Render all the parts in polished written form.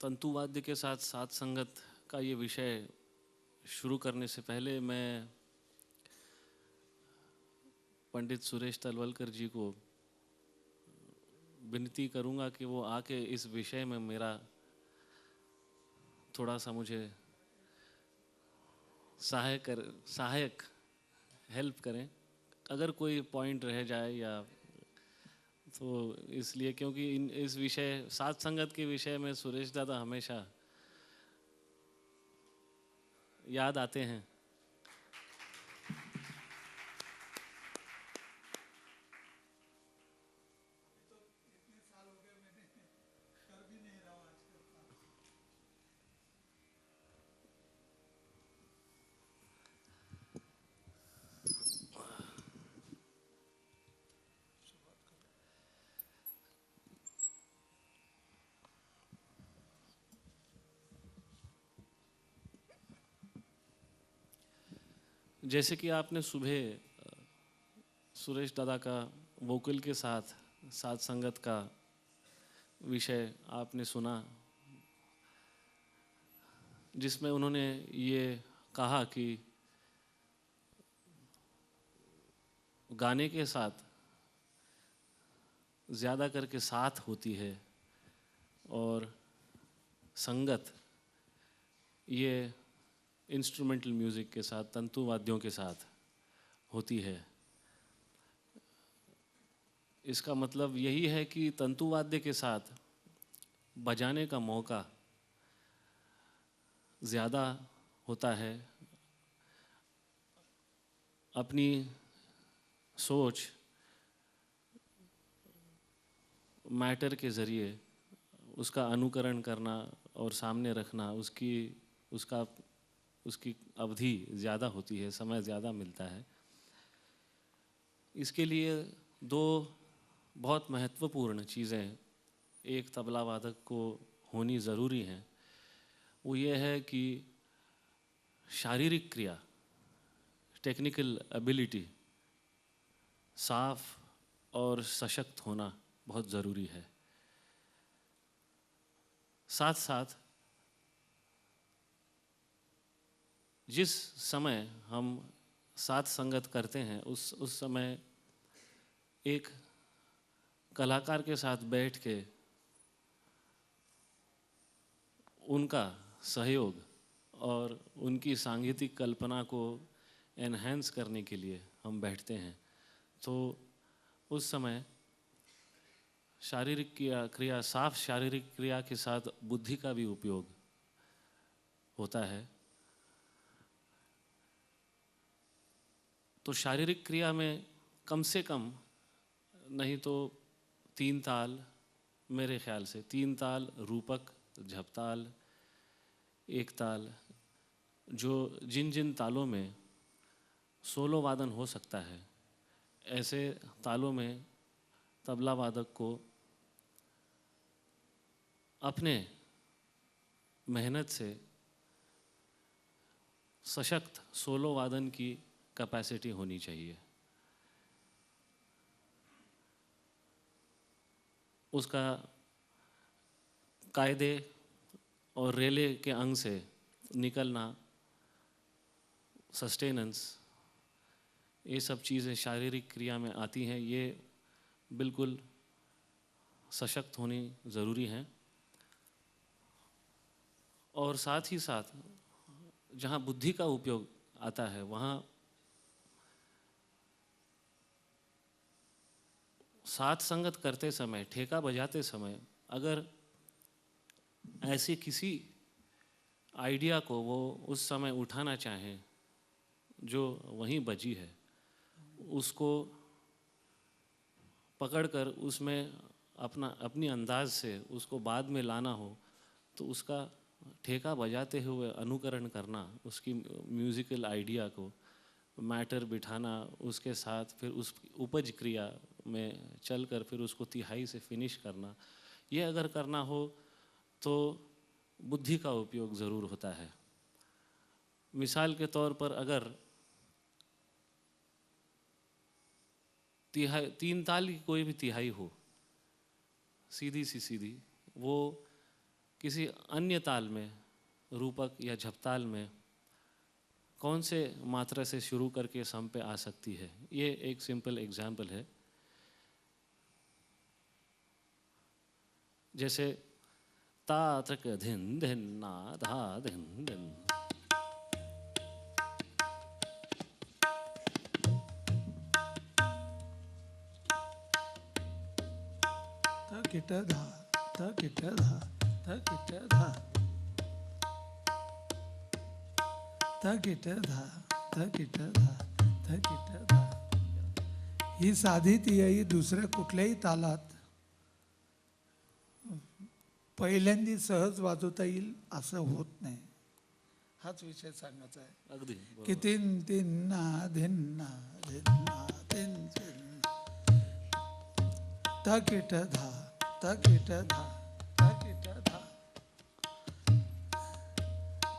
तंतुवाद्य के साथ साथ संगत का ये विषय शुरू करने से पहले मैं पंडित सुरेश तलवलकर जी को विनती करूंगा कि वो आके इस विषय में मेरा थोड़ा सा मुझे सहायक हेल्प करें अगर कोई पॉइंट रह जाए या तो इसलिए क्योंकि इस विषय साथ संगत के विषय में सुरेश दादा हमेशा याद आते हैं। जैसे कि आपने सुबह सुरेश दादा का वोकल के साथ साथ संगत का विषय आपने सुना, जिसमें उन्होंने ये कहा कि गाने के साथ ज़्यादा करके साथ होती है और संगत ये इंस्ट्रूमेंटल म्यूज़िक के साथ तंतु वाद्यों के साथ होती है। इसका मतलब यही है कि तंतु वाद्य के साथ बजाने का मौका ज़्यादा होता है। अपनी सोच मैटर के ज़रिए उसका अनुकरण करना और सामने रखना, उसकी अवधि ज़्यादा होती है, समय ज़्यादा मिलता है। इसके लिए दो बहुत महत्वपूर्ण चीज़ें एक तबला वादक को होनी ज़रूरी हैं। वो ये है कि शारीरिक क्रिया, टेक्निकल एबिलिटी साफ और सशक्त होना बहुत ज़रूरी है। साथ साथ जिस समय हम साथ संगत करते हैं उस समय एक कलाकार के साथ बैठ के उनका सहयोग और उनकी सांगीतिक कल्पना को एनहांस करने के लिए हम बैठते हैं, तो उस समय शारीरिक क्रिया साफ शारीरिक क्रिया के साथ बुद्धि का भी उपयोग होता है। तो शारीरिक क्रिया में कम से कम नहीं तो 3 ताल, मेरे ख्याल से 3 ताल रूपक, झपताल, एक ताल, जो जिन तालों में सोलो वादन हो सकता है, ऐसे तालों में तबला वादक को अपने मेहनत से सशक्त सोलो वादन की कैपेसिटी होनी चाहिए। उसका कायदे और रेले के अंग से निकलना, सस्टेनेंस, ये सब चीज़ें शारीरिक क्रिया में आती हैं। ये बिल्कुल सशक्त होनी ज़रूरी हैं। और साथ ही साथ जहाँ बुद्धि का उपयोग आता है वहाँ साथ संगत करते समय, ठेका बजाते समय अगर ऐसे किसी आइडिया को वो उस समय उठाना चाहें जो वहीं बजी है, उसको पकड़कर उसमें अपनी अंदाज से उसको बाद में लाना हो, तो उसका ठेका बजाते हुए अनुकरण करना, उसकी म्यूज़िकल आइडिया को मैटर बिठाना, उसके साथ फिर उस उपज क्रिया में चलकर फिर उसको तिहाई से फिनिश करना, ये अगर करना हो तो बुद्धि का उपयोग ज़रूर होता है। मिसाल के तौर पर अगर 3 ताल की कोई भी तिहाई हो, सीधी, वो किसी अन्य ताल में, रूपक या झपताल में कौन से मात्रा से शुरू करके सम पे आ सकती है। ये एक सिंपल एग्जाम्पल है। जैसे ता तक धिन धिन ना धा धिन धिन, ध किट धा, ध किट धा, ध किट धा, ध किट धा, ध किट धा, ध किट धा. ही साधी तियाई दुसऱ्या कुठल्याही तालात पहिल्यांदी सहज वाजवता येईल असं होत नाही. हाच विषय सांगायचा आहे अगदी की बरोबर. तीन तीन ना धिन्ना धिन्ना तीन तीन ध किट धा, ध किट धा, ध किट धा,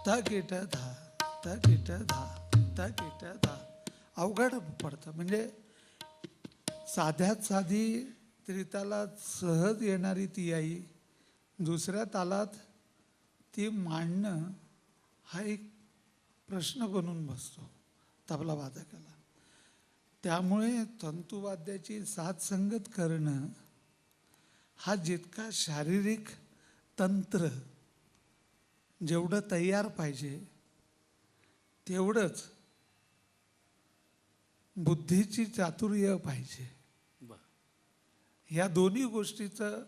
ध किट धा, ध किट धा, ध किट धा. अवघड पडतं. म्हणजे साध्यात साधी त्रितालात सहज येणारी तियाई दुसऱ्या तालात ती मांडणं हा एक प्रश्न बनून बसतो तबला वादकाला. त्यामुळे तंतुवाद्याची साथसंगत करणं हा जितका शारीरिक तंत्र जेवढं तयार पाहिजे तेवढंच बुद्धीची चातुर्य पाहिजे. बरं. ह्या दोन्ही गोष्टीचं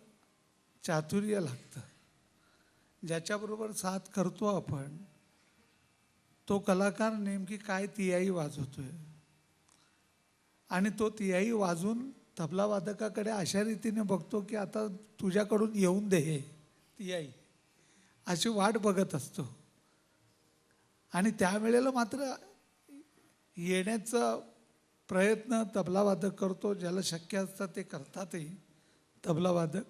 चातुर्य लागतं. ज्याच्याबरोबर साथ करतो आपण तो कलाकार नेमकी काय तियाई वाजवतोय आणि तो तियाई वाजून तबला वादकाकडे अशा रीतीने बघतो की आता तुझ्याकडून येऊन दे हे तियाई, अशी वाट बघत असतो. आणि त्यावेळेला मात्र येण्याचा प्रयत्न तबला वादक करतो. ज्याला शक्य असतं ते करतातही तबला वादक.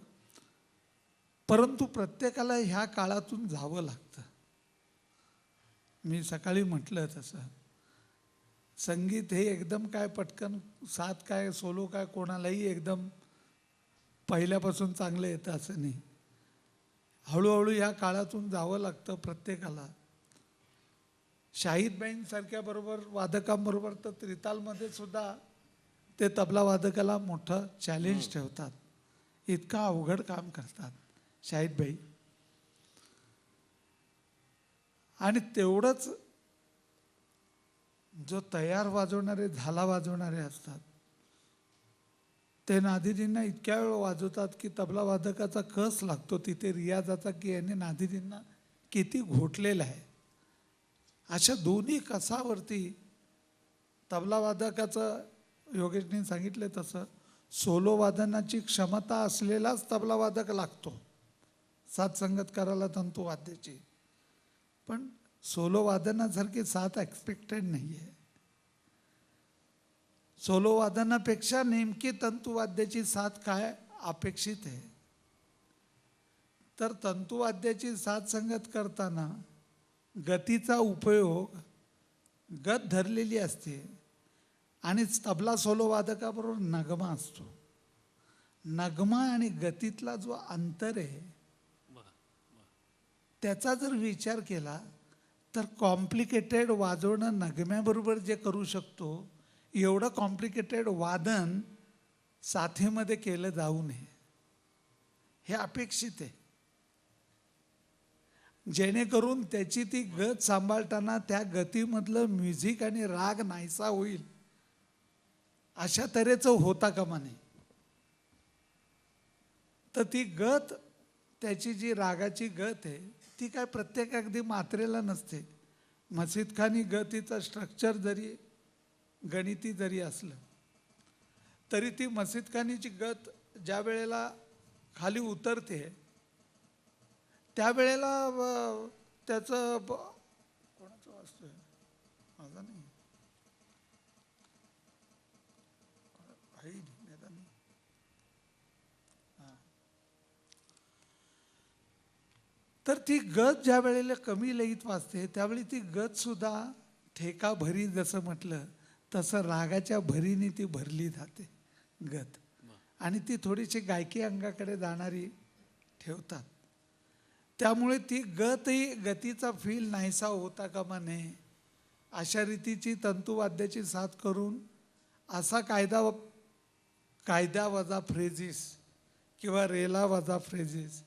परंतु प्रत्येकाला ह्या काळातून जावं लागतं. मी सकाळी म्हटलं तसं संगीत हे एकदम काय पटकन साथ काय सोलो काय कोणालाही एकदम पहिल्यापासून चांगलं येतं असं नाही. हळूहळू ह्या काळातून जावं लागतं प्रत्येकाला. शाहीदबाईंसारख्या बरोबर वादकांबरोबर तर त्रितालमध्ये सुद्धा ते तबला वादकाला मोठं चॅलेंज ठेवतात. इतकं अवघड काम करतात शाहीदबाई. आणि तेवढंच जो तयार वाजवणारे झाला वाजवणारे असतात ते नादिरींना इतक्या वेळ वाजवतात की तबला वादकाचा कस लागतो तिथे रियाजाचा की याने नादिरींना किती घोटलेला आहे. अशा दोन्ही कसावरती तबला वादकाचं योगेशने सांगितले तसं सोलो वादनाची क्षमता असलेलाच तबला वादक लागतो साथ संगत करायला तंतुवाद्याची. पण सोलो वादनासारखी साथ एक्सपेक्टेड नाही आहे. सोलो वादनापेक्षा नेमकी तंतुवाद्याची साथ काय अपेक्षित आहे. तर तंतुवाद्याची साथ संगत करताना गतीचा उपयोग गत धरलेली असते आणि तबला सोलो वादकाबरोबर नगमा असतो. नगमा आणि गतीतला जो अंतर आहे त्याचा जर विचार केला तर कॉम्प्लिकेटेड वाजवणं नगम्याबरोबर जे करू शकतो एवढं कॉम्प्लिकेटेड वादन साथीमध्ये केलं जाऊ नये हे अपेक्षित आहे. जेणेकरून त्याची ती गत सांभाळताना त्या गतीमधलं म्युझिक आणि राग नाहीसा होईल अशा तऱ्हेचं होता कामा नये. तर ती गत त्याची जी रागाची गत आहे ती काय प्रत्येक अगदी मात्रेला नसते. मसीद खानी गतीचं स्ट्रक्चर जरी गणिती जरी असलं तरी ती मसीद खानीची गत ज्या वेळेला खाली उतरते त्यावेळेला त्याचं कोणाचं वाजतोय माझा नाही तर ती गत ज्या वेळेला कमी लयीत वाजते त्यावेळी ती गत सुद्धा ठेका भरी जसं म्हटलं तसं रागाच्या भरीने ती भरली जाते गत. आणि ती थोडीशी गायकी अंगाकडे जाणारी ठेवतात. त्यामुळे ती गतीचा फील नाहीसा होता कामा नये अशा रीतीची तंतुवाद्याची साथ करून असा कायदा वजा फ्रेझिस किंवा रेला वजा फ्रेझिस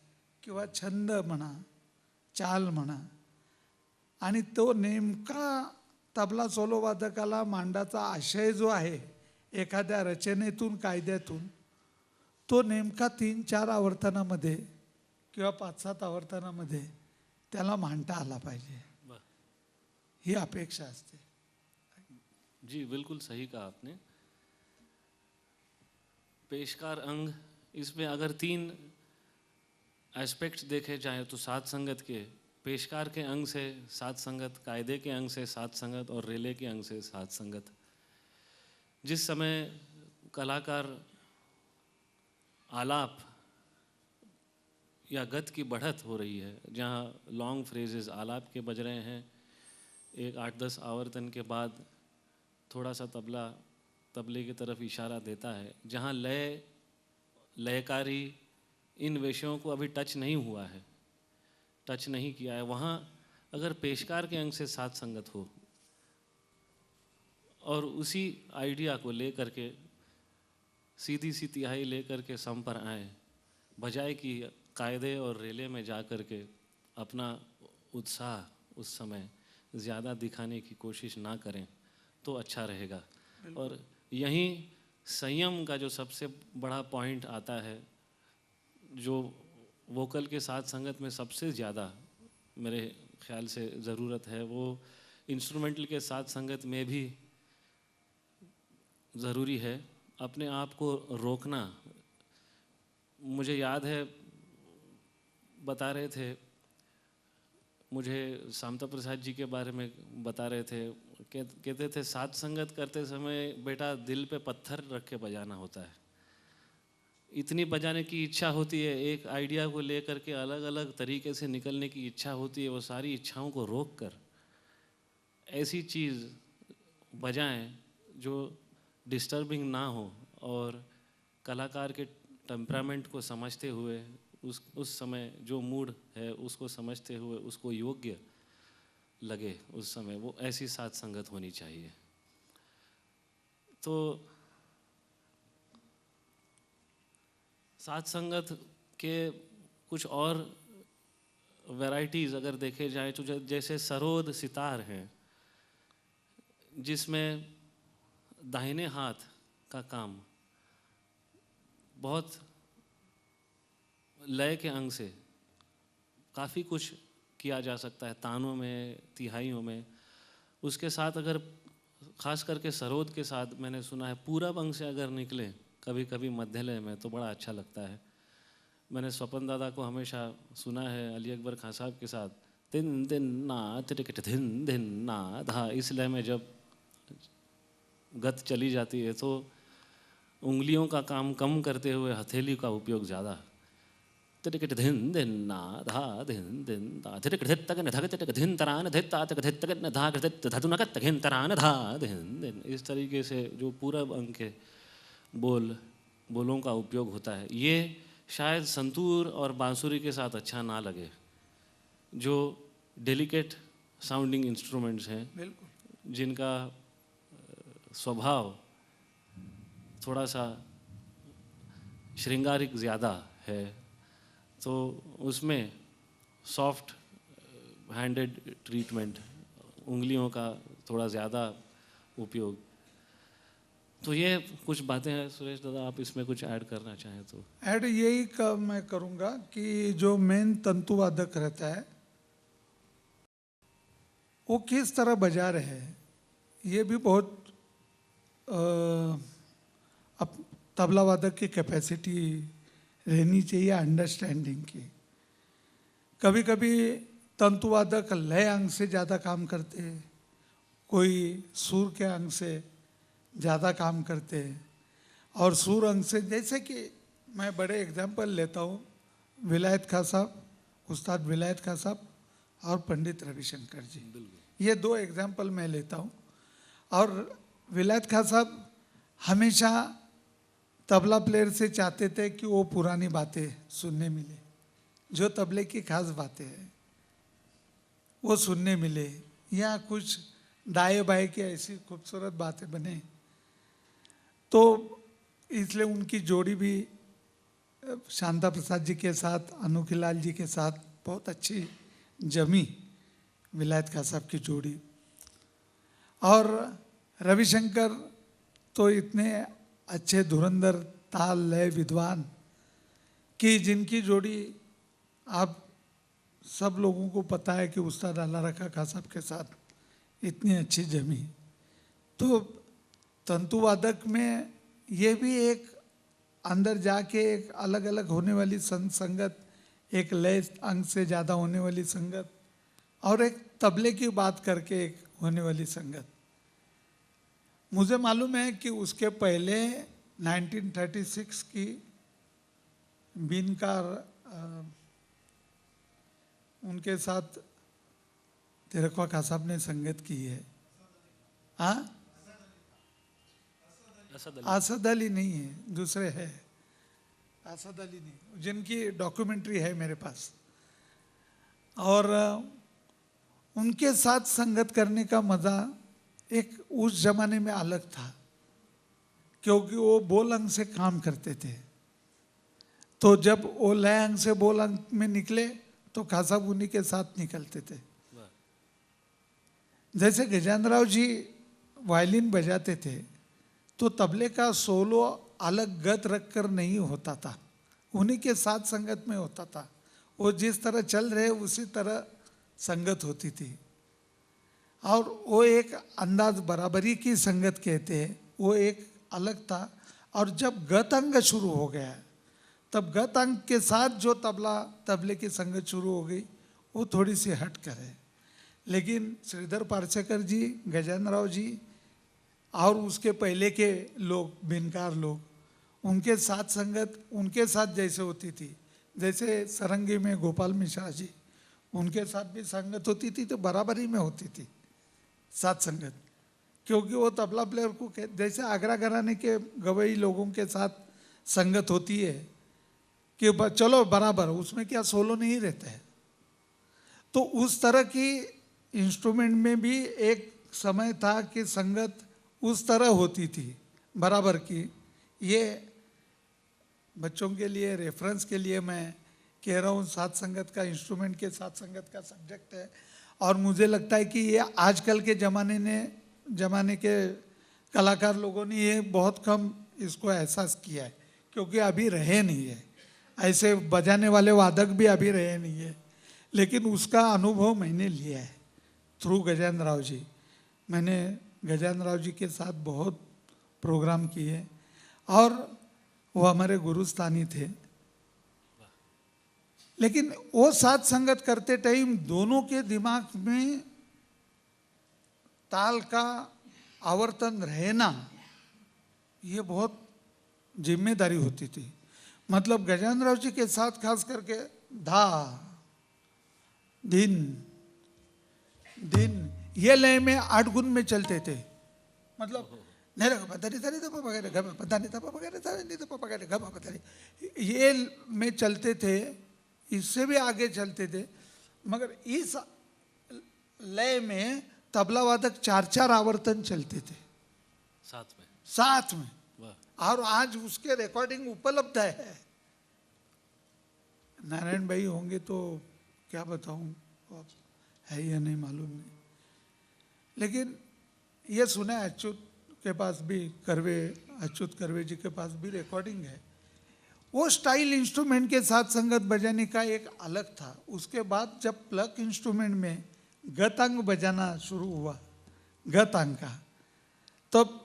किंवा छंद म्हणा, चाल म्हणा, आणि तो नेमका तबला सोलो वादकाला मांडाचा आशय जो आहे एखाद्या रचनेतून, कायद्यातून, तो नेमका 3-4 आवर्तनामध्ये किंवा 5-7 आवर्तनामध्ये त्याला मांडता आला पाहिजे, ही अपेक्षा असते. जी बिल्कुल सही कहा आपने. पेशकार अंग, इसमें अगर 3 एस्पेक्ट्स देखे जाए तो सात संगत के, पेशकार के अंग से सात संगत, कायदे के अंग से सात संगत और रेले के अंग से सात संगत. जिस समय कलाकार आलाप या गत की बढ़त हो रही है, जहाँ लॉन्ग फ्रेजेस आलाप के बज रहे हैं, एक 8-10 आवर्तन के बाद थोड़ा सा तबले की तरफ इशारा देता है, जहाँ लयकारी इन विषयों को अभी टच नहीं हुआ है, टच नहीं किया है, वहाँ अगर पेशकार के अंग से सात संगत हो और उसी आइडिया को लेकर के सीधी सी तिहाई लेकर के सम पर आए, बजाय कि कायदे और रेले में जा कर के अपना उत्साह उस समय ज़्यादा दिखाने की कोशिश ना करें तो अच्छा रहेगा. और यहीं संयम का जो सबसे बड़ा पॉइंट आता है, जो वोकल के साथ संगत में सबसे ज़्यादा मेरे ख्याल से ज़रूरत है, वो इंस्ट्रूमेंटल के साथ संगत में भी ज़रूरी है. अपने आप को रोकना. मुझे याद है, बता रहे थे, मुझे शांता प्रसाद जी के बारे में बता रहे थे, कहते थे साथ संगत करते समय बेटा दिल पे पत्थर रख के बजाना होता है. इतनी बजाने की इच्छा होती है, एक आइडिया को लेकर के अलग अलग तरीके से निकलने की इच्छा होती है, वो सारी इच्छाओं को रोक कर ऐसी चीज़ बजाएं जो डिस्टर्बिंग ना हो और कलाकार के टेम्परामेंट को समझते हुए, उस समय जो मूड है उसको समझते हुए उसको योग्य लगे, उस समय वो ऐसी साथ संगत होनी चाहिए. तो साथ संगत के कुछ और वैराइटीज़ अगर देखे जाए तो जैसे सरोद सितार हैं, जिसमें दाहिने हाथ का काम बहुत लय के अंग से काफ़ी कुछ किया जा सकता है, तानों में, तिहाइयों में. उसके साथ अगर ख़ास करके सरोद के साथ मैंने सुना है पूरब अंग से अगर निकले कभी कभी मध्य लय में तो बड़ा अच्छा लगता है. मैंने स्वपन दादा को हमेशा सुना है अली अकबर खान साहब के साथ दिन दिन ना टिकट दिन दिन ना धा, इस लय में जब गत चली जाती है तो उंगलियों का काम कम करते हुए हथेली का उपयोग ज़्यादा. टिकट दिन दिन ना धा दिन दिन धा टिकट धित तक न धक टिकट दिन तरान धित ता तक धित तक न धा धित धतुनकत तक तरान धा दिन दिन. इस तरीके से जो पूरब अंग के बोलों का उपयोग होता है, ये शायद संतूर और बांसुरी के साथ अच्छा ना लगे, जो डेलिकेट साउंडिंग इंस्ट्रूमेंट्स हैं, जिनका स्वभाव थोड़ा सा श्रृंगारिक ज़्यादा है, तो उसमें सॉफ्ट हैंडेड ट्रीटमेंट, उंगलियों का थोड़ा ज़्यादा उपयोग. तो ये कुछ बातें हैं. सुरेश दादा, आप इसमें कुछ ऐड करना चाहें तो. ऐड यही मैं करूँगा कि जो मेन तंतुवादक रहता है वो किस तरह बजा रहे हैं, ये भी बहुत अब तबला वादक की कैपेसिटी रहनी चाहिए अंडरस्टैंडिंग की. कभी कभी तंतुवादक लय अंग से ज़्यादा काम करते हैं, कोई सुर के अंग से ज़्यादा काम करते हैं, और सुर अंग से, जैसे कि मैं बड़े एग्जाम्पल लेता हूँ, विलायत खां साहब, उस्ताद विलायत खां साहब और पंडित रविशंकर जी, ये 2 एग्जाम्पल मैं लेता हूँ. और विलायत खां साहब हमेशा तबला प्लेयर से चाहते थे कि वो पुरानी बातें सुनने मिले, जो तबले की खास बातें हैं वो सुनने मिले, या कुछ दाएं बाएं की ऐसी खूबसूरत बातें बने, तो इसलिए उनकी जोड़ी भी शांता प्रसाद जी के साथ, अनोखीलाल जी के साथ बहुत अच्छी जमी, विलायत खां साहब की जोड़ी। और रविशंकर तो इतने अच्छे धुरंधर ताल लय विद्वान कि जिनकी जोड़ी आप सब लोगों को पता है कि उस्ताद अल्लाह रखा खां साहब के साथ इतनी अच्छी जमी। तो तंतुवादक में ये भी एक अंदर जाके एक अलग अलग होने वाली संगत, एक लय अंग से ज़्यादा होने वाली संगत, और एक तबले की बात करके एक होने वाली संगत। मुझे मालूम है कि उसके पहले 1936 की बीनकार उनके साथ तिरकवा खां साहब ने संगत की है। हाँ, असद अली नहीं है, दूसरे है, असद अली नहीं, जिनकी डॉक्यूमेंट्री है मेरे पास। और उनके साथ संगत करने का मज़ा एक उस जमाने में अलग था, क्योंकि वो बोल अंग से काम करते थे। तो जब वो लय अंग से बोल अंग में निकले तो खां साहब उन्हीं के साथ निकलते थे। जैसे गजानराव जी वायलिन बजाते थे तो तबले का सोलो अलग गत रख कर नहीं होता था, उन्हीं के साथ संगत में होता था। वो जिस तरह चल रहे उसी तरह संगत होती थी, और वो एक अंदाज बराबरी की संगत कहते हैं, वो एक अलग था। और जब गत अंग शुरू हो गया तब गत अंग के साथ जो तबले की संगत शुरू हो गई वो थोड़ी सी हट कर है। लेकिन श्रीधर पार्सेकर जी, गजानराव जी और उसके पहले के लोग, बिनकार लोग, उनके साथ संगत उनके साथ जैसे होती थी, जैसे सरंगी में गोपाल मिश्रा जी, उनके साथ भी संगत होती थी तो बराबरी में होती थी साथ संगत, क्योंकि वो तबला प्लेयर को जैसे आगरा घराने के गवई लोगों के साथ संगत होती है कि चलो बराबर, उसमें क्या सोलो नहीं रहता है। तो उस तरह की इंस्ट्रूमेंट में भी एक समय था कि संगत उस तरह होती थी बराबर की। ये बच्चों के लिए, रेफरेंस के लिए मैं कह रहा हूँ, साथ संगत का, इंस्ट्रूमेंट के साथ संगत का सब्जेक्ट है। और मुझे लगता है कि ये आजकल के ज़माने के कलाकार लोगों ने ये बहुत कम इसको एहसास किया है, क्योंकि अभी रहे नहीं है, ऐसे बजाने वाले वादक भी अभी रहे नहीं है। लेकिन उसका अनुभव मैंने लिया है थ्रू गजानन राव जी। मैंने गजानन राव जी के साथ बहुत प्रोग्राम किए और वो हमारे गुरुस्थानी थे। लेकिन वो साथ संगत करते टाइम दोनों के दिमाग में ताल का आवर्तन रहना ये बहुत जिम्मेदारी होती थी। मतलब गजानन राव जी के साथ खास करके धा दिन दिन ये लय में 8 गुण में चलते थे। मतलब ये में चलते थे, इससे भी आगे चलते थे। मगर इस लय में तबला वादक 4-4 आवर्तन चलते थे साथ में। और आज उसके रिकॉर्डिंग उपलब्ध है। नारायण भाई होंगे तो क्या बताऊं, है या नहीं मालूम नहीं, लेकिन ये सुना है अच्युत के पास भी, अच्युत कर्वे जी के पास भी रिकॉर्डिंग है। वो स्टाइल इंस्ट्रूमेंट के साथ संगत बजाने का एक अलग था। उसके बाद जब प्लग इंस्ट्रूमेंट में गतांग बजाना शुरू हुआ, गतांग का, तब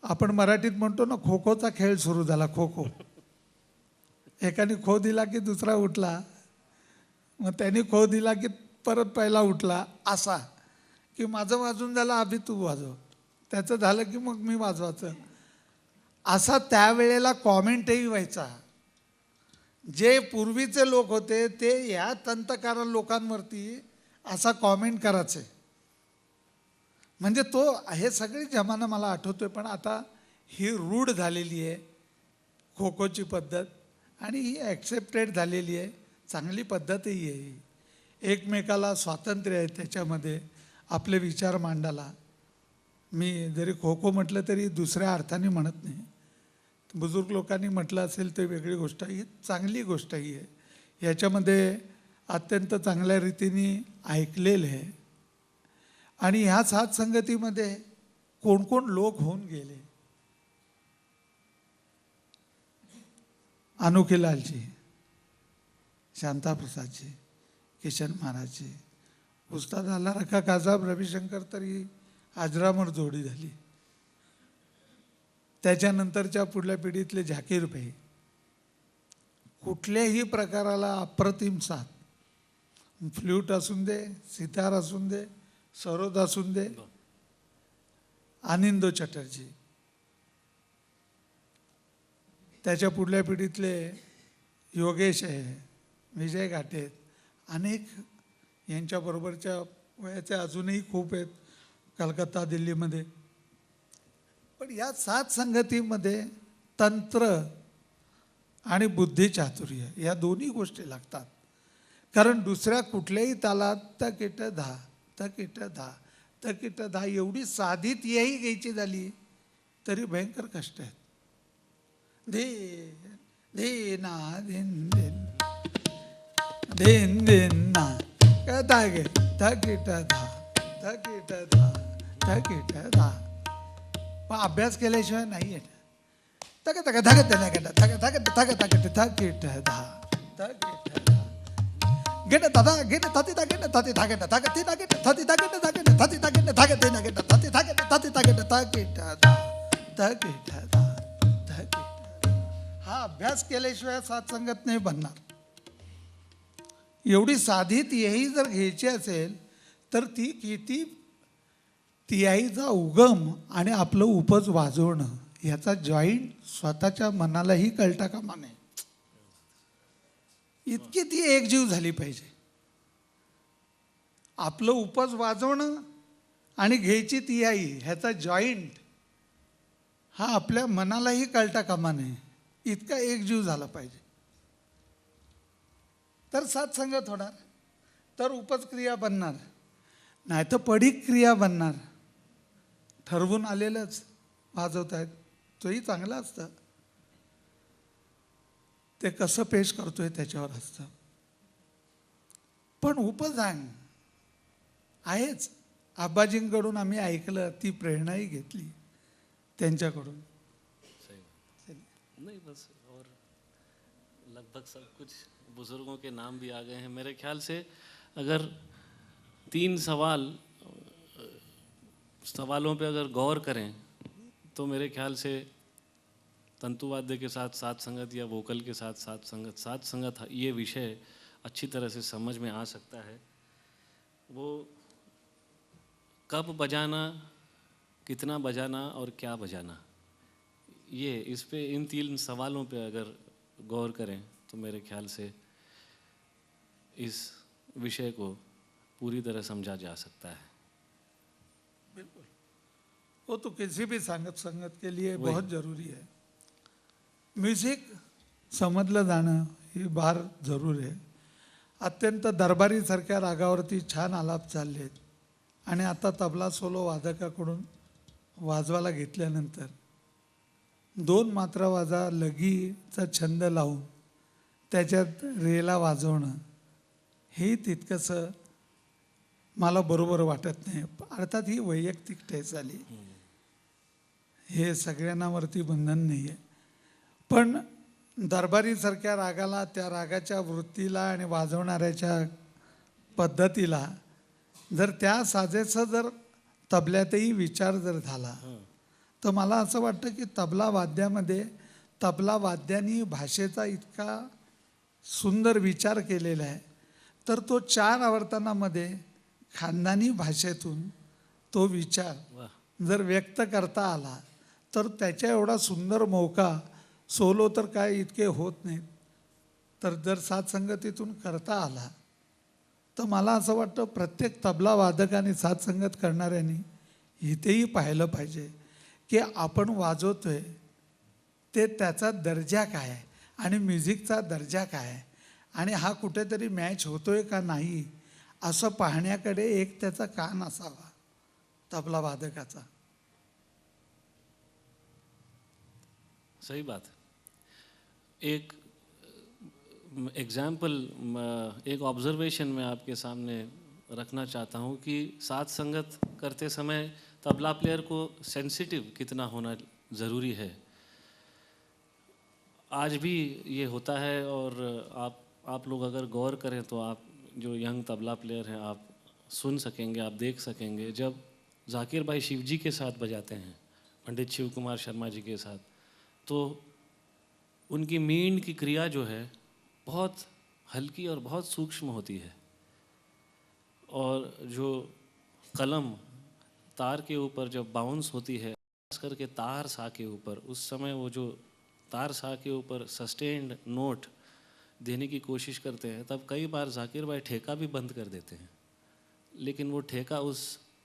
आपण मराठीत म्हणतो ना, खो खोचा खेळ सुरू झाला। खो खो, एकाने खो दिला की दुसरा उठला, मग त्याने खो दिला की परत पहिला उठला, असा की माझं वाजून झालं, अभि तू वाजव, त्याचं झालं की मग मी वाजवायचं, असा त्यावेळेला कॉमेंटही व्हायचा। जे पूर्वीचे लोक होते ते या तंतकारण लोकांवरती असा कॉमेंट करायचे। म्हणजे तो हे सगळी जमाना मला आठवतोय, पण आता ही रूढ झालेली आहे खो खोची पद्धत आणि ही ॲक्सेप्टेड झालेली आहे, चांगली पद्धतही आहे ही. एकमेकाला स्वातंत्र्य आहे त्याच्यामध्ये आपले विचार मांडायला. मी जरी खो खो म्हटलं तरी दुसऱ्या अर्थाने म्हणत नाही. बुजुर्ग लोकांनी म्हटलं असेल ते वेगळी गोष्ट आहे, ही चांगली गोष्टही आहे. याच्यामध्ये अत्यंत चांगल्या रीतीने ऐकलेलं आहे. आणि ह्या साथ संगतीमध्ये कोण कोण लोक होऊन गेले. अनोखीलालजी, शांताप्रसादजी, किशन महाराजजी, उस्ताद अल्ला रखा काजाब रविशंकर तरी अजरामर जोडी झाली. त्याच्यानंतरच्या पुढल्या पिढीतले झाकीर भाई, कुठल्याही प्रकाराला अप्रतिम साथ. फ्ल्यूट असून दे, सितार असून दे, सरोद असून दे, आनंदो चटर्जी. त्याच्या पुढल्या पिढीतले योगेश आहे, विजय घाटे आहेत, अनेक यांच्याबरोबरच्या वयाचे अजूनही खूप आहेत कलकत्ता दिल्लीमध्ये. पण या सात संगतीमध्ये तंत्र आणि बुद्धिचातुर्य या दोन्ही गोष्टी लागतात. कारण दुसऱ्या कुठल्याही तालात तकिट धा तकिट धा तकिट धा एवढी साधी तीही घ्यायची झाली तरी भयंकर कष्ट आहेत. धे धे ना दिन दिन दिन दिन ना कथा गे तकिट धा तकिट धा तकिट धा. पण अभ्यास केल्याशिवाय नाही आहे. तक तक धगत नाही तक तक तक तक तकिट धा तकिट धा गेट दादा गेट तती तकिट तती तकिट तकी तकिट तती तकिट तकिट तती तकिट तकिट तकिट तती तकिट तती तकिट तकिट धा तकिट धा तकिट. हा अभ्यास केल्याशिवाय सात्संगत नाही बनणार. एवढी साधी तियाही जर घ्यायची असेल तर ती किती तियाईचा उगम आणि आपलं उपज वाजवणं याचा जॉईंट स्वतःच्या मनालाही कळता कामा नये. इतकी ती एकजीव झाली पाहिजे. आपलं उपज वाजवणं आणि घ्यायची तियाई ह्याचा जॉईंट हा आपल्या मनालाही कळता कामा नये. इतका एकजीव झाला पाहिजे. तर सात्संगत होणार, तर उपज क्रिया बनणार, नाही तर पडीक क्रिया बनणार. ठरवून आलेलंच वाजवत आहेत तोही चांगला असतं, ते कसं पेश करतोय त्याच्यावर असतं. पण उपजांग आहेच. आबाजींकडून आम्ही ऐकलं, ती प्रेरणाही घेतली त्यांच्याकडून. नहीं बस, और लगभग सब कुछ बुजुर्गों के नाम भी आ गए हैं. मेरे ख्याल से अगर 3 सवालों पे अगर गौर करें तो मेरे ख्याल से तंतुवाद्य के साथ साथ संगत या वोकल के साथ साथ संगत ये विषय अच्छी तरह से समझ में आ सकता है. वो कब बजाना, कितना बजाना और क्या बजाना, ये इस पे इन 3 सवालों पे अगर गौर करें तो मेरे ख्याल से इस विषय को पूरी तरह समझा जा सकता है. बिल्कुल, वो तो किसी भी संगत के लिए बहुत जरूरी है. म्युझिक समजलं जाणं ही फार जरूर आहे. अत्यंत दरबारीसारख्या रागावरती छान आलाप चाललेत आणि आता तबला सोलो वादकाकडून वाजवायला घेतल्यानंतर 2 मात्रा वाजा लगीचा छंद लावून त्याच्यात रेला वाजवणं हे तितकंसं मला बरोबर वाटत नाही. अर्थात ही वैयक्तिक टेस्ट झाली, हे सगळ्यांनावरती बंधन नाही आहे. पण दरबारीसारख्या रागाला, त्या रागाच्या वृत्तीला आणि वाजवणाऱ्याच्या पद्धतीला जर त्या साजेचा जर तबल्यातही विचार जर झाला तर मला असं वाटतं की तबला वाद्यानी भाषेचा इतका सुंदर विचार केलेला आहे. तर तो 4 आवर्तनामध्ये खानदानी भाषेतून तो विचार जर व्यक्त करता आला तर त्याच्या एवढा सुंदर मौका सोलो तर काय इतके होत नाहीत. तर जर साथसंगतीतून करता आला तर मला असं वाटतं प्रत्येक तबला वादक आणि साथसंगत करणाऱ्यांनी इथेही पाहिलं पाहिजे की आपण वाजवतोय ते त्याचा दर्जा काय आहे आणि म्युझिकचा दर्जा काय आणि हा कुठेतरी मॅच होतोय का नाही असं पाहण्याकडे एक त्याचा कान असावा तबला वादकाचा. सही बात. एक एग्जाम्पल, एक ऑब्जर्वेशन मैं आपके सामने रखना चाहता हूँ कि साथ संगत करते समय तबला प्लेयर को सेंसिटिव कितना होना ज़रूरी है. आज भी ये होता है और आप लोग अगर गौर करें तो आप जो यंग तबला प्लेयर हैं आप सुन सकेंगे, आप देख सकेंगे जब जाकिर भाई शिवजी के साथ बजाते हैं, पंडित शिव कुमार शर्मा जी के साथ, तो उनकी मींड की क्रिया जो है बहुत हल्की और बहुत सूक्ष्म होती है. और जो कलम तार के ऊपर जब बाउंस होती है, खास करके तार सा के ऊपर, उस समय वो जो तार सा के ऊपर सस्टेन्ड नोट देने की कोशिश करते हैं, तब कई बार जाकिर भाई ठेका भी बंद कर देते हैं, लेकिन वो ठेका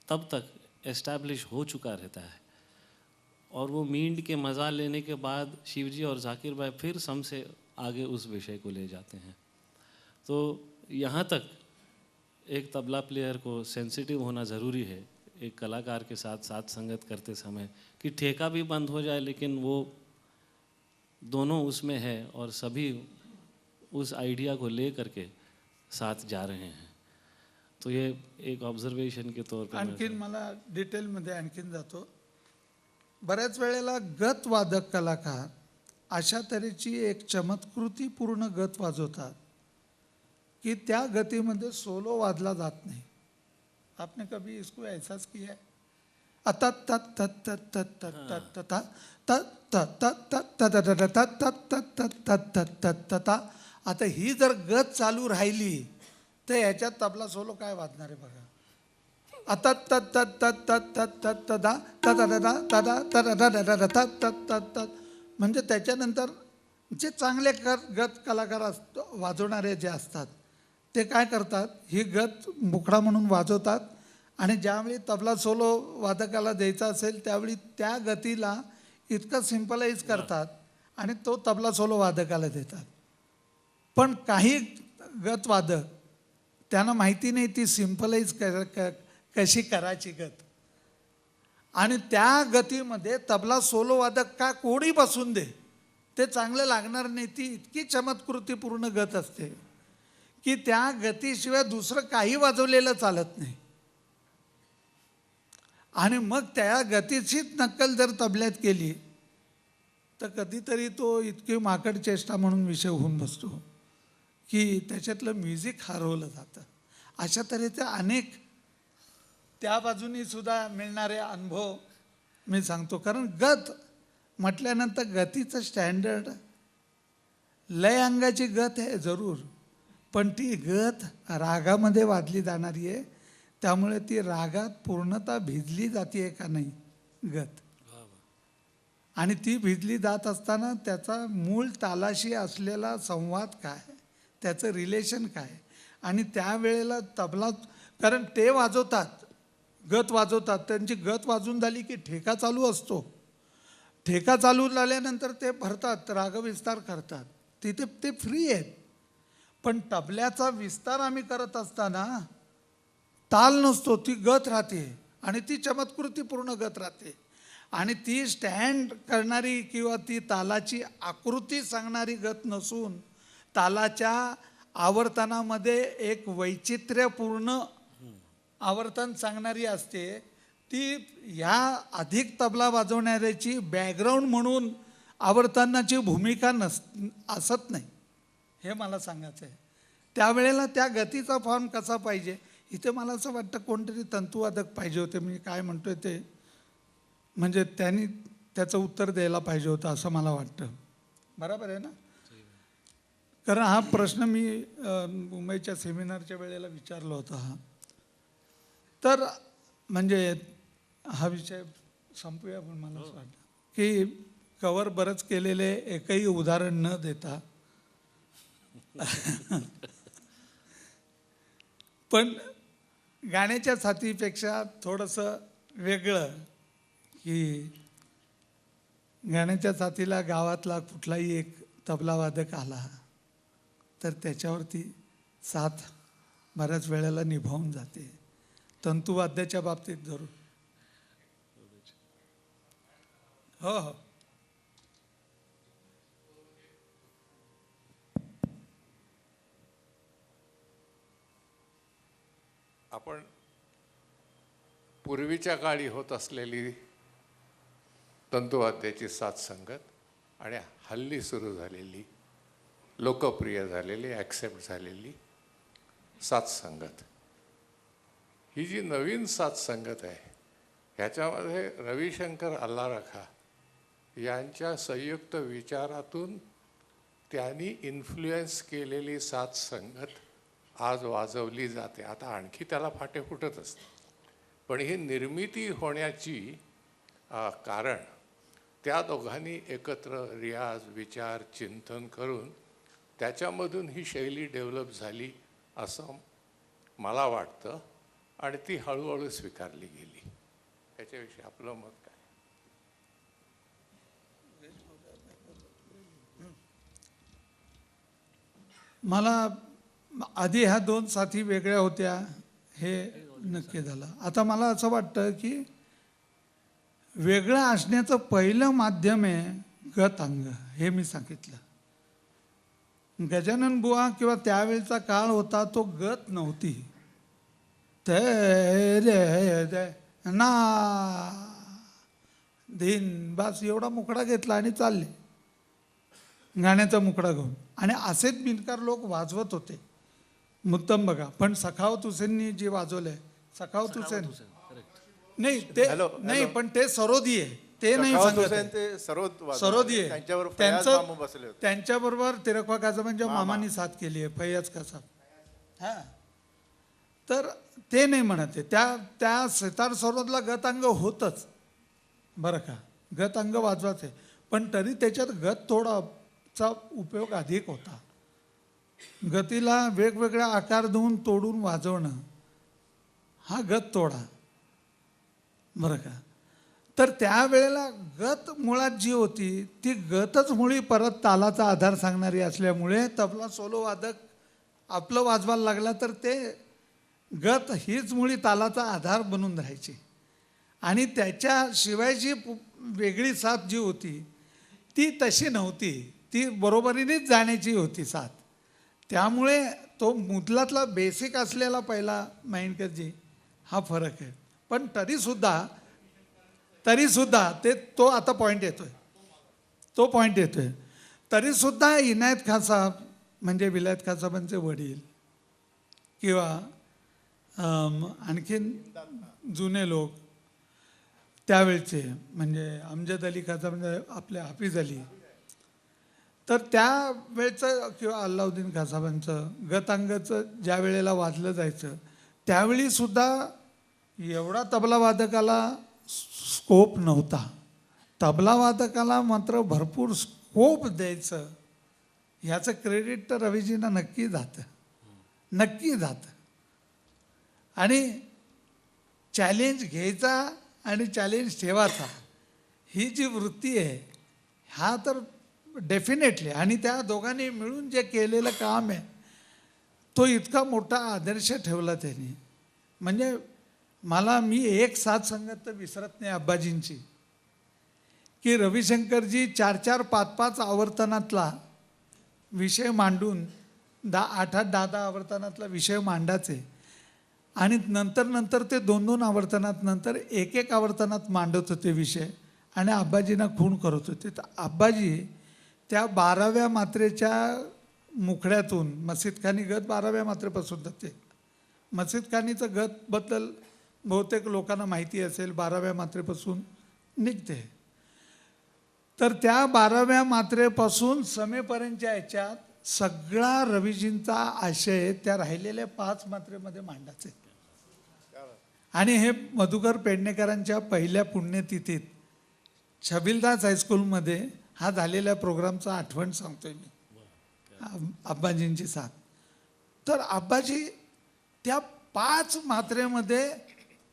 तब तक एस्टैब्लिश हो चुका रहता है. और वो मींड के मज़ा लेने के बाद शिवजी और जाकिर भाई फिर सम से आगे उस विषय को ले जाते हैं. तो यहाँ तक एक तबला प्लेयर को सेंसिटिव होना ज़रूरी है एक कलाकार के साथ साथ संगत करते समय, कि ठेका भी बंद हो जाए लेकिन वो दोनों उसमें है और सभी उस आइडिया को ले करके साथ जा रहे हैं. तो ये एक ऑब्झर्वेशन के तौर पर आणखीन मला डिटेलमध्ये आणखीन जातो. बऱ्याच वेळेला गत वादक कलाकार अशा तऱ्हेची एक चमत्कृतीपूर्ण गत वाजवतात कि त्या गतीमध्ये सोलो वाजला जात नाही. आपने कभी इसको एहसास किया है? आता तत तत तत तत तत तत तत. आता ही जर गत चालू राहिली तर याच्यात तबला सोलो काय वाजणार आहे बघा. आता तत तत तत तत तत तत तदा तदा तदा तदा तदा. म्हणजे त्याच्यानंतर जे चांगले गत कलाकार वाजवणारे जे असतात ते काय करतात, ही गत मुखडा म्हणून वाजवतात आणि ज्यावेळी तबला सोलो वादकाला द्यायचा असेल त्यावेळी त्या गतीला इतकं सिम्पलाइज करतात आणि तो तबला सोलो वादकाला देतात. पण काही गत वादक त्यांना माहिती नाही ती सिम्पलाइज कशी करायची गत, आणि त्या गतीमध्ये तबला सोलो वादक का कोणी बसून दे ते चांगलं लागणार नाही. ती इतकी चमत्कृतीपूर्ण गत असते की त्या गतीशिवाय दुसरं काही वाजवलेलं चालत नाही. आणि मग त्या गतीचीच नक्कल जर तबल्यात केली तर कधीतरी तो इतकी माकड चेष्टा म्हणून विषय होऊन बसतो की त्याच्यातलं म्युझिक हरवलं जातं. अशा तऱ्हेचे अनेक त्या बाजूनी सुद्धा मिळणारे अनुभव मी सांगतो. कारण गत म्हटल्यानंतर गतीचं स्टँडर्ड लय अंगाची गत आहे जरूर, पण ती गत रागामध्ये वाजली जाणारी आहे, त्यामुळे ती रागात पूर्णतः भिजली जाते का नाही गत. आणि ती भिजली जात असताना त्याचा मूळ तालाशी असलेला संवाद काय, त्याचं रिलेशन काय, आणि त्यावेळेला तबला, कारण ते वाजवतात गत वाजवतात, त्यांची गत वाजून झाली की ठेका चालू असतो. ठेका चालू झाल्यानंतर ते भरतात, रागविस्तार करतात, तिथे ते फ्री आहेत. पण तबल्याचा विस्तार आम्ही करत असताना ताल नसतो, ती गत राहते आणि ती चमत्कृतीपूर्ण गत राहते. आणि ती स्टँड करणारी किंवा ती तालाची आकृती सांगणारी गत नसून तालाच्या आवर्तनामध्ये एक वैचित्र्यपूर्ण आवर्तन सांगणारी असते. ती ह्या अधिक तबला वाजवणाऱ्याची बॅकग्राऊंड म्हणून आवर्तनाची भूमिका असत नाही, हे मला सांगायचं आहे. त्यावेळेला त्या गतीचा फॉर्म कसा पाहिजे, इथे मला असं वाटतं कोणतरी तंतुवादक पाहिजे होते. मी काय म्हणतोय ते म्हणजे त्यांनी त्याचं उत्तर द्यायला पाहिजे होतं असं मला वाटतं. बरोबर आहे ना? कारण हा प्रश्न मी मुंबईच्या सेमिनारच्या वेळेला विचारला होता. हा तर म्हणजे हा विषय संपूया. पण मला असं वाटतं की कवर बरंच केलेले एकही उदाहरण न देता पण गाण्याच्या साथीपेक्षा थोडंसं वेगळं, की गाण्याच्या साथीला गावातला कुठलाही एक तबलावादक आला तर त्याच्यावरती साथ बऱ्याच वेळेला निभावून जाते. तंतुवाद्याच्या बाबतीत जरूर. हो हो. आपण पूर्वीच्या काळी होत असलेली तंतुवाद्याची साथ संगत आणि हल्ली सुरू झालेली लोकप्रिय झालेली ॲक्सेप्ट झालेली साथ संगत, ही जी नवीन साथ संगत आहे ह्याच्यामध्ये रविशंकर अल्लारखा यांच्या संयुक्त विचारातून त्यांनी इन्फ्लुएन्स केलेली साथ संगत आज वाजवली जाते. आता आणखी त्याला फाटे फुटत असते, पण ही निर्मिती होण्याची कारण त्या दोघांनी एकत्र रियाज, विचार, चिंतन करून त्याच्यामधून ही शैली डेव्हलप झाली असं मला वाटतं आणि ती हळूहळू स्वीकारली गेली. त्याच्याविषयी आपलं मत काय? मला आधी ह्या दोन साथी वेगळ्या होत्या हे नक्की झालं. आता मला असं वाटतं की वेगळं असण्याचं पहिलं माध्यम आहे गत अंग. हे मी सांगितलं. गजानन बुवा किंवा त्यावेळचा काळ होता तो गत नव्हती. ते ना दिन बस एवढा मुकडा घेतला आणि चालले गाण्याचा मुकडा घेऊन, आणि असेच बिनकार लोक वाजवत होते. मुद्दाम बघा. पण सखावत हुसेननी जे वाजवलंय, सखावत हुसेन नाही ते नाही, पण ते सरोदी आहे, ते नाही सांगत. सरोदी आहे. त्यांच्याबरोबर तिरकवा काझमांच्या मामानी साथ केली आहे, फैयाज काझम. हा, तर ते नाही म्हणत आहे. त्या सितार सरोदला गतांग होतच बरं का, गतांग वाजवाच आहे, पण तरी त्याच्यात गत थोडाचा उपयोग अधिक होता. गतीला वेगवेगळ्या आकार देऊन तोडून वाजवणं हा गत तोडा बरं का. तर त्यावेळेला गत मुळात जी होती ती गतच मुळी परत तालाचा आधार सांगणारी असल्यामुळे तबला सोलो वादक आपलं वाजवायला लागला तर ते गत हीच मुळी तालाचा आधार बनून राहायची, आणि त्याच्याशिवायची वेगळी साथ जी होती ती तशी नव्हती, ती बरोबरीनेच जाण्याची होती साथ. त्यामुळे तो मुदलातला बेसिक असलेला पहिला माइंडकरजी हा फरक आहे. पण तरीसुद्धा तो आता पॉईंट येतोय. तरीसुद्धा इनायत खान साहेब म्हणजे विलायत खान साहेबांचे वडील किंवा आणखीन जुने लोक त्यावेळचे म्हणजे अमजद अली खान साहेब म्हणजे आपले हाफिज अली, तर त्यावेळचं किंवा अल्लाउद्दीन खान साहेबांचं गतांगाचं ज्या वेळेला वाजलं जायचं त्यावेळीसुद्धा एवढा तबलावादकाला स्कोप नव्हता. तबलावादकाला मात्र भरपूर स्कोप द्यायचं ह्याचं क्रेडिट तर रवीजींना नक्की जातं. आणि चॅलेंज घ्यायचा आणि चॅलेंज ठेवायचा ही जी वृत्ती आहे हा तर डेफिनेटली, आणि त्या दोघांनी मिळून जे केलेलं काम आहे तो इतका मोठा आदर्श ठेवला त्यांनी. म्हणजे मी एक साथ संगत तर विसरत नाही अब्बाजींची, की रविशंकरजी 4-4, 5-5 आवर्तनातला विषय मांडून 8-8, 10-10 आवर्तनातला विषय मांडायचे, आणि नंतर ते 2-2 आवर्तनात नंतर एक आवर्तनात मांडत होते विषय, आणि आब्बाजींना खूण करत होते. तर आब्बाजी त्या 12व्या मात्रेच्या मुखड्यातून, मसीद खानी गत 12व्या मात्रेपासून जाते. मसीद खानीचं गतबद्दल बहुतेक लोकांना माहिती असेल, 12व्या मात्रेपासून निघते. तर त्या 12व्या मात्रेपासून समेपर्यंतच्या ह्याच्यात सगळा रवीजींचा आशय त्या राहिलेल्या 5 मात्रेमध्ये मांडायचे. आणि हे मधुकर पेडणेकरांच्या पहिल्या पुण्यतिथीत छबिलदास हायस्कूलमध्ये हा झालेल्या प्रोग्रामचा आठवण सांगतोय मी, आब्बाजींची साथ. तर आब्बाजी त्या 5 मात्रेमध्ये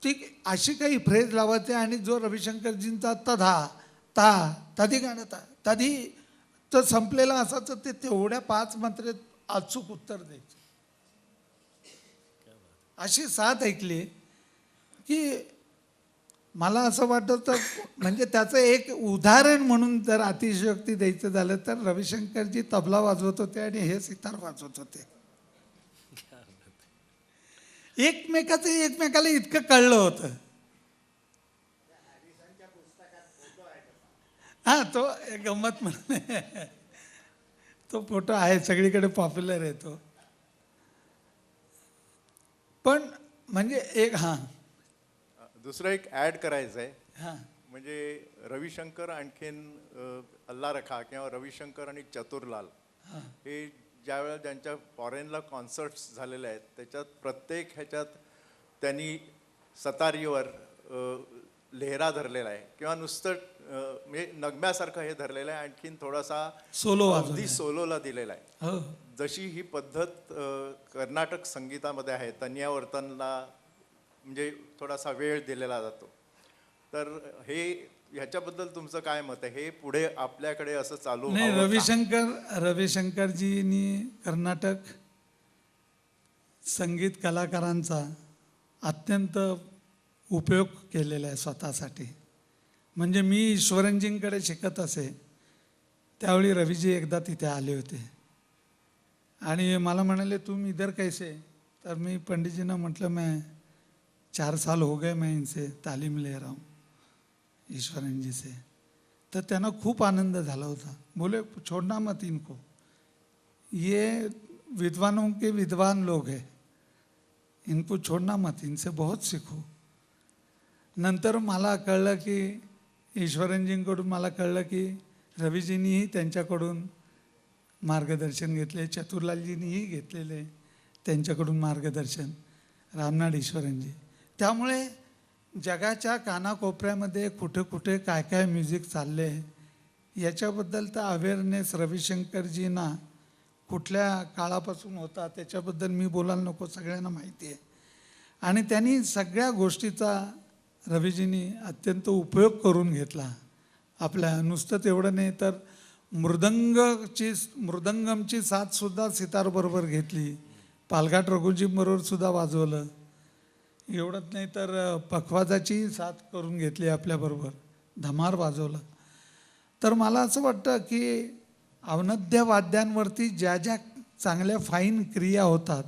ती अशी काही फ्रेज लावायचे, आणि जो रविशंकरजींचा तधा ता तधी गाणं तधी तर संपलेलं असायचं ते तेवढ्या 5 मात्रेत अचूक उत्तर द्यायचं. अशी साथ ऐकली की मला असं वाटत होतं, म्हणजे त्याचं एक उदाहरण म्हणून जर अतिशयोक्ती द्यायचं झालं तर रविशंकरजी तबला वाजवत होते आणि हे सितार वाजवत होते. एकमेकाचं एकमेकाला इतकं कळलं होतं. हा, तो एक गंमत म्हणून तो फोटो आहे, सगळीकडे पॉप्युलर आहे तो. पण म्हणजे एक दुसरं एक ॲड करायचं आहे, हां म्हणजे रविशंकर आणखीन अल्ला रखा किंवा रविशंकर आणि चतुरलाल हे ज्यावेळेला ज्यांच्या फॉरेनला कॉन्सर्ट्स झालेले आहेत त्याच्यात प्रत्येक ह्याच्यात त्यांनी सतारीवर लेहरा धरलेला आहे किंवा नुसतं म्हणजे नगम्यासारखं हे धरलेलं आहे, आणखीन थोडासा सोलो अगदी सोलोला दिलेला आहे. हो. जशी ही पद्धत कर्नाटक संगीतामध्ये आहे, तन्यावर्तनला म्हणजे थोडासा वेळ दिलेला जातो. तर हे ह्याच्याबद्दल तुमचं काय मत आहे? हे पुढे आपल्याकडे असं चालू नाही, व्हावं का? रविशंकरजींनी कर्नाटक संगीत कलाकारांचा अत्यंत उपयोग केलेला आहे स्वतःसाठी. म्हणजे मी ईश्वरनजींकडे शिकत असे त्यावेळी रविजी एकदा तिथे आले होते आणि मला म्हणाले तुम इधर कैसे? तर मी पंडितजींना म्हटलं मैं 4 साल हो गए मैं इनसे तालीम ले रहा हूँ ईश्वरन जी से. तर त्यांना खूप आनंद झाला होता. बोले छोड़ना मत इनको, ये विद्वानों के विद्वान लोग हैं, इनको छोड़ना मत, इनसे बहुत सीखो. नंतर मला कळलं की ईश्वरनजींकडून मला कळलं की रविजींनीही त्यांच्याकडून मार्गदर्शन घेतले, चतुरलालजींनीही घेतलेले त्यांच्याकडून मार्गदर्शन, रामनाथ ईश्वरनजी. त्यामुळे जगाच्या कानाकोपऱ्यामध्ये कुठे कुठे काय काय म्युझिक चालले याच्याबद्दल तर अवेअरनेस रविशंकरजींना कुठल्या काळापासून होता त्याच्याबद्दल मी बोलायला नको, सगळ्यांना माहिती आहे. आणि त्यांनी सगळ्या गोष्टीचा रविजींनी अत्यंत उपयोग करून घेतला आपल्या. नुसतं तेवढं नाही तर मृदंगमची साथसुद्धा सितारबरोबर घेतली, पालघाट रघुजींबरोबर सुद्धा वाजवलं. एवढंच नाही तर पखवाजाची साथ करून घेतली आपल्याबरोबर, धमार वाजवलं. तर मला असं वाटतं की अवनद्य वाद्यांवरती ज्या ज्या चांगल्या फाईन क्रिया होतात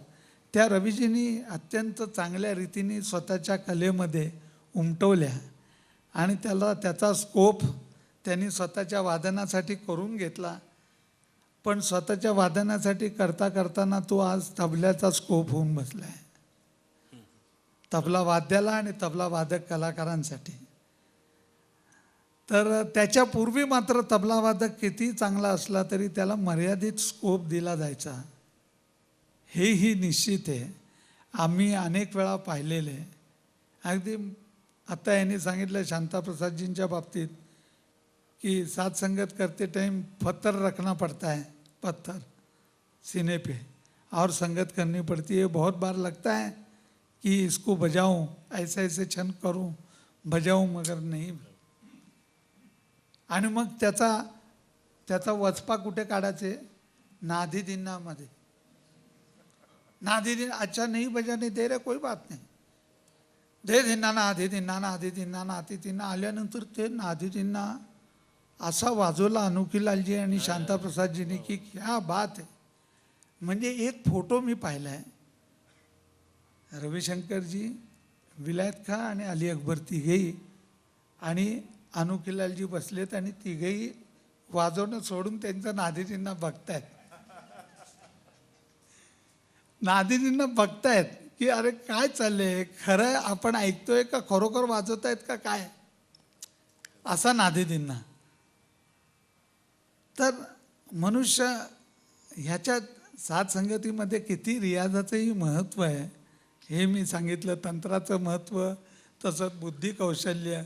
त्या रविजींनी अत्यंत चांगल्या रीतीने स्वतःच्या कलेमध्ये उमटवल्या आणि त्याचा स्कोप त्यांनी स्वतःच्या वादनासाठी करून घेतला. पण स्वतःच्या वादनासाठी करताना तो आज तबल्याचा स्कोप होऊन बसला आहे, तबला वाद्याला आणि तबला वादक कलाकारांसाठी. तर त्याच्यापूर्वी मात्र तबला वादक किती चांगला असला तरी त्याला मर्यादित स्कोप दिला जायचा, हेही निश्चित आहे. आम्ही अनेक वेळा पाहिलेले आहे. अगदी आता यांनी सांगितलं शांताप्रसादजींच्या बाबतीत कि साथ संगत करते टाइम पत्थर रखना पड़ता है, पत्थर सीने पे और संगत करनी पड़ती है. बहुत बार लगता है कि इसको बजाऊं, ऐसे ऐसे छंद करूं, बजाऊं, मगर नहीं. आणि मग त्याचा वचपा कुठे काढायचे? नाधी दिनामध्ये. नाधी दिन अच्छा नहीं बजाने दे रे, कोई बात नहीं, दे धिन्ना आधी धिन्ना आधी धिन्ना आधी धिन्ना. आल्यानंतर ते नाधी दिन्ना असा वाजवला अनुकीलालजी आणि शांताप्रसादजींनी की क्या बात आहे. म्हणजे एक फोटो मी पाहिला आहे, रविशंकरजी, विलायत खां आणि अली अकबर तिघेही आणि अनुकीलालजी बसलेत आणि तिघेही वाजवणं सोडून त्यांचा नादीजींना बघतायत. नादीजींना बघतायत की अरे काय चाललंय, खरं आपण ऐकतोय का खरोखर वाजवतायत का काय, असा नादीजींना. तर मनुष्य ह्याच्यात साथ संगतीमध्ये किती रियाजाचंही महत्त्व आहे हे मी सांगितलं. तंत्राचं महत्त्व, तसंच बुद्धी कौशल्य.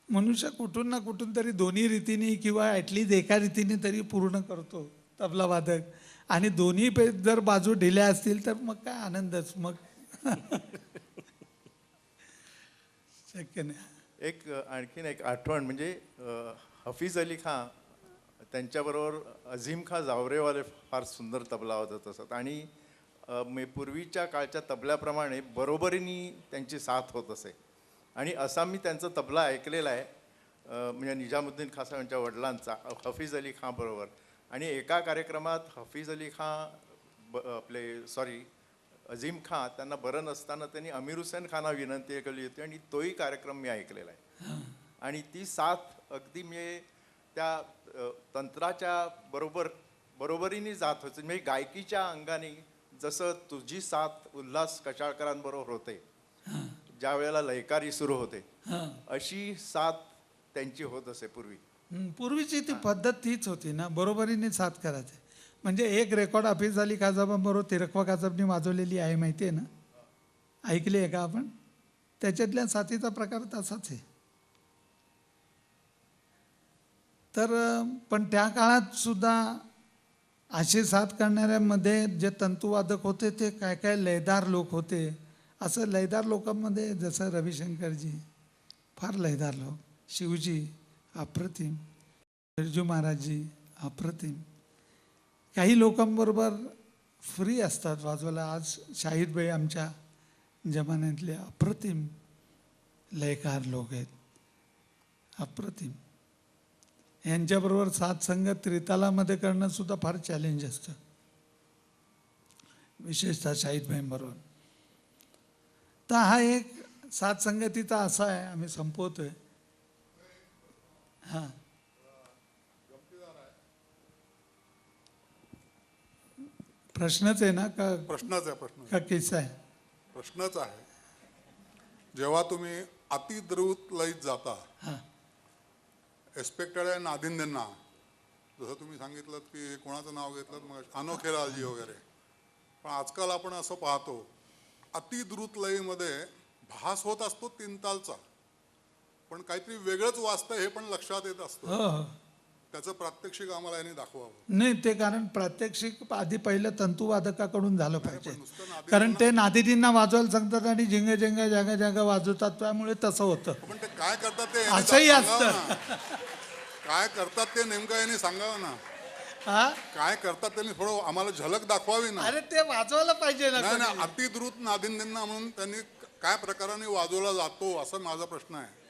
मनुष्य कुठून ना कुठून तरी दोन्ही रीतीने किंवा ॲटलीस्ट एका रीतीने तरी पूर्ण करतो तबला वादक. आणि दोन्ही जर बाजू ढिल्या असतील तर मग काय आनंदच, मग शक्य नाही. आणखीन एक आठवण म्हणजे हफीज अली खां त्यांच्याबरोबर अझीम खान जावरेवाले फार सुंदर तबला वाजत असत आणि पूर्वीच्या काळच्या तबल्याप्रमाणे बरोबरीने त्यांची साथ होत असे. आणि असा मी त्यांचा तबला ऐकलेला आहे, म्हणजे निजामुद्दीन खान साहेबांच्या वडिलांचा हफीज अली खान बरोबर. आणि एका कार्यक्रमात हफीज अली खान अझीम खान त्यांना बरं नसताना त्यांनी अमीर हुसेन खानला विनंती केली होती आणि तोही कार्यक्रम मी ऐकलेला आहे. आणि ती साथ अगदी म्हणजे त्या तंत्राच्या बरोबरीने जात होती. म्हणजे गायकीच्या अंगाने जसं तुझी साथ उल्हास कशाळकरांबरोबर होते ज्या वेळेला लयकारी सुरू होते, अशी साथ त्यांची होत असे पूर्वी. पूर्वीची ती पद्धत तीच होती ना, बरोबरीने साथ करायचे. म्हणजे एक रेकॉर्ड हफीज अली खाजाबाबरोबर तिरकवा काजबनी वाजवलेली आहे, माहिती आहे ना, ऐकली आहे का आपण? त्याच्यातल्या साथीचा प्रकार तसाच आहे. तर पण त्या काळात सुद्धा अशी साथ करणाऱ्यामध्ये जे तंतुवादक होते ते काय काय लयदार लोक होते. असं लयदार लोकांमध्ये जसं रविशंकरजी फार लयदार लोक, शिवजी अप्रतिम, बिरजू महाराजजी अप्रतिम. काही लोकांबरोबर फ्री असतात वाजवायला. आज शाहीद भाई आमच्या जमान्यातले अप्रतिम लयकार लोक आहेत, अप्रतिम. यांच्याबरोबर साथ संगत त्रितालामध्ये करणं सुद्धा फार चॅलेंज असतं, विशेषतः शाहीद भाईंबरोबर. तर हा एक साथ संगतीचा असा आहे. आम्ही संपवतोय. हां, प्रश्नच आहे ना का प्रश्नच आहे. का किस्सा आहे? प्रश्नच आहे. जेव्हा तुम्ही अति द्रुत लयीत जाता, हां, एक्सपेक्टेड आहे नादिंदेंना, जसं तुम्ही सांगितलं की कोणाचं नाव घेतलं मग अनोखेलालजी वगैरे, पण आजकाल आपण असं पाहतो अति द्रुत लयीमध्ये भास होत असतो तीन तालचा, पण काहीतरी वेगळंच वाचतं हे पण लक्षात येत असतं. हो हो. त्याचं प्रात्यक्षिक आम्हाला यांनी दाखवावं. नाही, ते कारण प्रात्यक्षिक आधी पहिलं तंतुवादकाकडून झालं पाहिजे. नुसतं नादिंदेंना- कारण ते नादिदींना वाजवायला सांगतात आणि झिंग झिंग जागा जागा वाजवतात, त्यामुळे तसं होतं. पण ते काय करतात ते यांनी असंही सांगावं असतं. ना. काय करतात ते नेमकं यांनी सांगावं ना. हा, काय करतात त्यांनी थोडं आम्हाला झलक दाखवावी ना. अरे ते वाजवायला पाहिजे ना नाही कोणी. ना, अति द्रुत नादिंदेंना म्हणून त्यांनी काय प्रकाराने वाजवला जातो असं माझा प्रश्न आहे.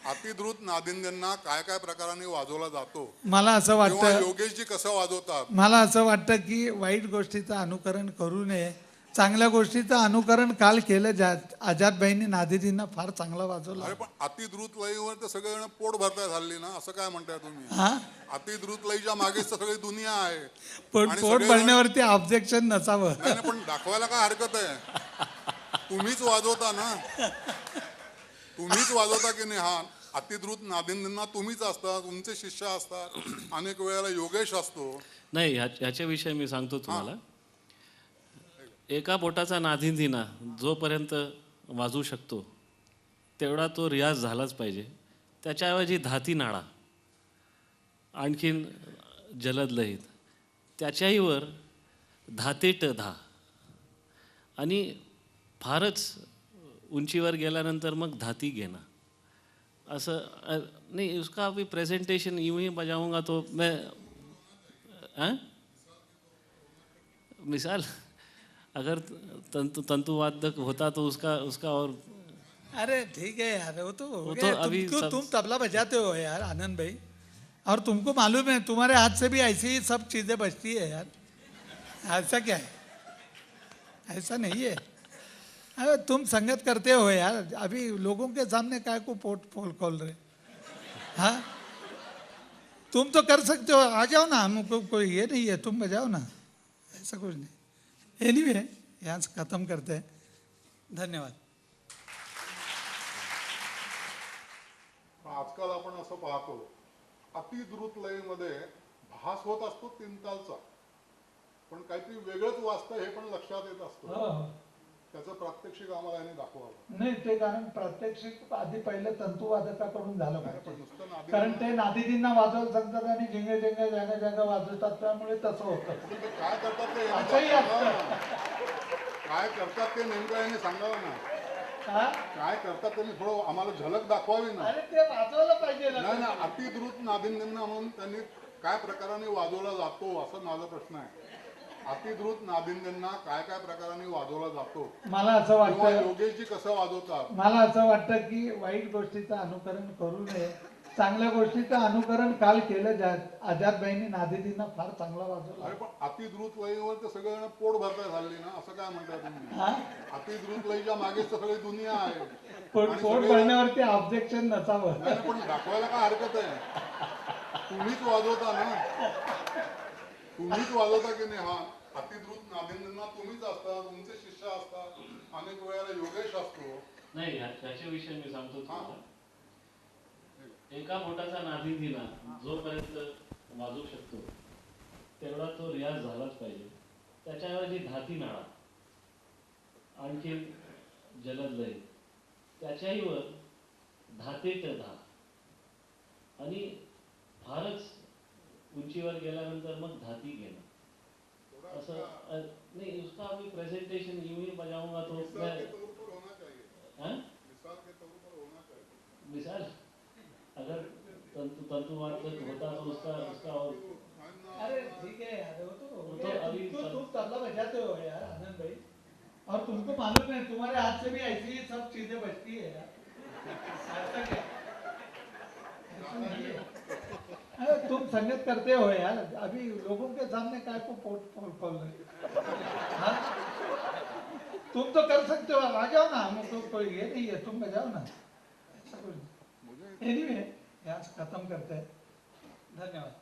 अति द्रुत नादिंदेंना काय काय प्रकाराने वाजवला जातो, मला असं किंवा वाटतं, योगेशजी कसं वाजवतात. मला असं वाटतं की वाईट गोष्टीचं अनुकरण करू नये, चांगल्या गोष्टीचं अनुकरण काल केलं. आजादबाईंनी नादिदींना फार चांगला वाजवला. अरे पण अति द्रुत लयीवर तर सगळेजण पोट भरताय झाली ना, असं काय म्हणताय तुम्ही? हा, अति द्रुत लयीच्या मागेच तर सगळी दुनिया आहे. पण आणि पोट सगळेजण- भरण्यावरती ऑब्जेक्शन नसावं. नाही नाही, पण दाखवायला काय हरकत आहे? तुम्हीच वाजवता ना, तुम्हीच वाजवता की नाही? हा, अतिद्रुत नादिंदेंना तुम्हीच असता, तुमचे शिष्य असतात, अनेक वेळेला योगेश असतो. नाही, ह्याच्याविषयी मी सांगतो तुम्हाला. एका बोटाचा नादिंदिना जोपर्यंत वाजवू शकतो तेवढा तो रियाज झालाच पाहिजे. त्याच्याऐवजी धाती नाळा, आणखीन जलद लहित, त्याच्याही वर धातेट धा, आणि फारच उंचीवर गेल्यानंतर मग धाती घेणं. असं नहीं, उसका अभी प्रेजेंटेशन यूं ही बजाऊंगा तो मैं मिसाल अगर तंतुवादक होता तो उसका और अरे ठीक है यार, वो तो हो वो गया. तो अभी सब- तुम तबला बजाते हो यार आनंद भाई, और तुमको मालूम है तुम्हारे हाथ से भी ऐसी ही सब चीजें बजती है यार. ऐसा क्या है? ऐसा नहीं है. अरे तुम संगत करते हो यार, अभी लोगों के सामने काय को पोट खोल रहे. हाँ, तुम तो कर सकते हो, आ जाओ ना, हमको कोई ये नहीं है, तुम बजाओ ना, ऐसा कुछ नहीं. एनीवे, यहाँ से खत्म करते हैं. धन्यवाद. आजकाल आपण असं पाहतो अतिद्रुत लयीमध्ये भास होत असतो तीन तालचा, पण काहीतरी वेगळंच वाचतं हे पण लक्षात येत असतं. त्याचं प्रात्यक्षिक आम्हाला यांनी दाखवावं. नाही, ते कारण प्रात्यक्षिक आधी पहिलं तंतुवादकाकडून झालं पण पाहिजे. नुसतं नादिंदेंना- कारण ते नादिदींना वाजवायला सांगतात आणि झिंगे झिंगे जागा जागा वाजवतात, त्यामुळे तसं होतं. पण ते काय करतात ते यांनी असंही सांगावं असतं. ना. काय करतात ते नेमकं यांनी सांगावं ना. हा? काय करतात त्यांनी थोडं आम्हाला झलक दाखवावी ना. अरे ते वाजवायला पाहिजे ना नाही ना, अतिद्रुत नादिंदेंना म्हणून त्यांनी काय प्रकाराने वाजवला जातो असं माझा प्रश्न आहे. अतिद्रुत नादिंद्यांना काय काय प्रकाराने वाजवला जातो मला असं किंवा वाटतं योगेशजी कसं वाजवतात? मला असं वाटतं की वाईट गोष्टीचं अनुकरण करू नये, चांगल्या गोष्टीचं अनुकरण काल केलं. आजादबाईंनी नादिनींना फार चांगला वाजवला. अरे पण अतिद्रुत लयीवर तर सगळं पोट भरता झाली ना, असं काय म्हणताय तुम्ही? हा? अतिद्रुत लयीच्या मागेच तर सगळी दुनिया आहे. पोट आणि पोट सगळे- भरण्यावरती ऑब्जेक्शन नसावं. नाही, नाही, पण दाखवायला काय हरकत आहे? तुम्हीच वाजवता ना, तुम्हीच वाजवता की नाही? हा, अतिद्रुत नादिंद्यांना तुम्हीच असता, तुमचे शिष्य असतात, अनेक वेळेला योगेश असतो. नाही त्याच्याविषयी मी सांगतो तुम्हाला. एका बोटाचा नादी दिला जोपर्यंत वाजवू शकतो तेवढा तो रियाज झालाच पाहिजे. त्याच्याऐवजी धाती नाळा, आणखी जलद लय, त्याच्याही वर धातेत धा, आणि फारच उंचीवर गेल्यानंतर मग धाती घेणं. असं नहीं, उसका अभी प्रेजेंटेशन यूं ही बजाऊंगा तो मिसाल मैं के तौर पर होना चाहिए. हाँ? मिसाल के तौर पर होना चाहिए. मिसाल अगर तंतुवाद होता तो उसका और अरे ठीक है यार, वो तो अभी तुम तबला बजाते हो यार आनंद भाई, और तुमको मालूम है तुम्हारे हाथ से भी ऐसी ही सब चीजें बजती है यार. ऐसा क्या? ऐसा नहीं है. अरे तुम संगत करते हो यार, अभी लोगों के सामने काय को पोट खोल रहे. हाँ? तुम तो कर सकते हो, आ जाओ ना, हमको कोई ये नहीं है, तुम बजाओ ना. ऐसा कुछ एनीवे यहाँ से खत्म करते हैं. धन्यवाद.